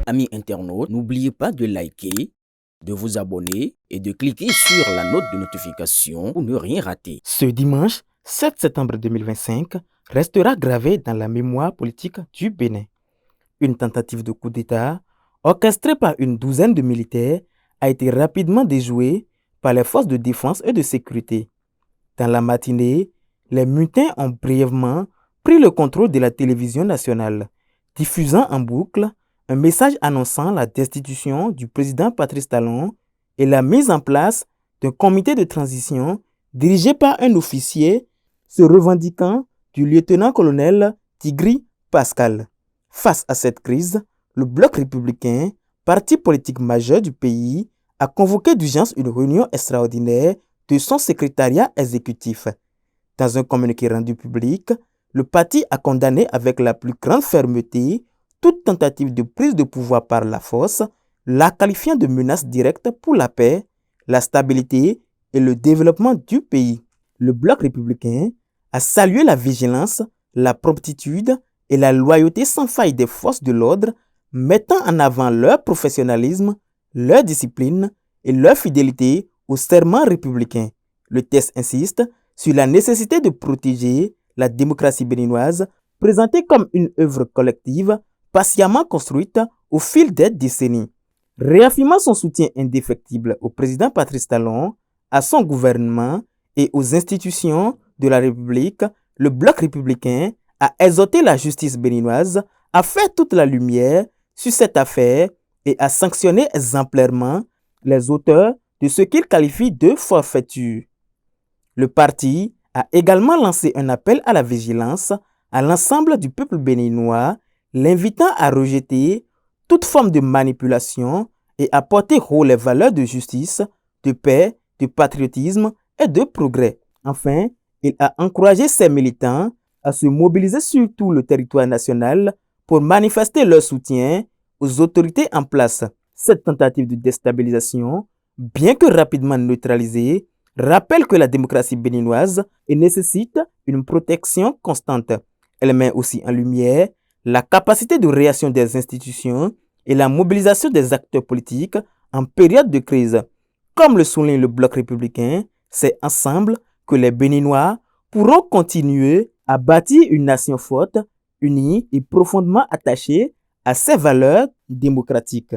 Amis internautes, n'oubliez pas de liker, de vous abonner et de cliquer sur la note de notification pour ne rien rater. Ce dimanche 7 septembre 2025 restera gravé dans la mémoire politique du Bénin. Une tentative de coup d'État, orchestrée par une douzaine de militaires, a été rapidement déjouée par les forces de défense et de sécurité. Dans la matinée, les mutins ont brièvement pris le contrôle de la télévision nationale, diffusant en boucle un message annonçant la destitution du président Patrice Talon et la mise en place d'un comité de transition dirigé par un officier se revendiquant du lieutenant-colonel Tigri Pascal. Face à cette crise, le Bloc républicain, parti politique majeur du pays, a convoqué d'urgence une réunion extraordinaire de son secrétariat exécutif. Dans un communiqué rendu public, le parti a condamné avec la plus grande fermeté toute tentative de prise de pouvoir par la force, la qualifiant de menace directe pour la paix, la stabilité et le développement du pays. Le Bloc républicain a salué la vigilance, la promptitude et la loyauté sans faille des forces de l'ordre, mettant en avant leur professionnalisme, leur discipline et leur fidélité au serment républicain. Le texte insiste sur la nécessité de protéger la démocratie béninoise, présentée comme une œuvre collective patiemment construite au fil des décennies. Réaffirmant son soutien indéfectible au président Patrice Talon, à son gouvernement et aux institutions de la République, le Bloc républicain a exhorté la justice béninoise à faire toute la lumière sur cette affaire et à sanctionner exemplairement les auteurs de ce qu'il qualifie de forfaiture. Le parti a également lancé un appel à la vigilance à l'ensemble du peuple béninois, l'invitant à rejeter toute forme de manipulation et à porter haut les valeurs de justice, de paix, de patriotisme et de progrès. Enfin, il a encouragé ses militants à se mobiliser sur tout le territoire national pour manifester leur soutien aux autorités en place. Cette tentative de déstabilisation, bien que rapidement neutralisée, rappelle que la démocratie béninoise nécessite une protection constante. Elle met aussi en lumière la capacité de réaction des institutions et la mobilisation des acteurs politiques en période de crise. Comme le souligne le Bloc républicain, c'est ensemble que les Béninois pourront continuer à bâtir une nation forte, unie et profondément attachée à ses valeurs démocratiques.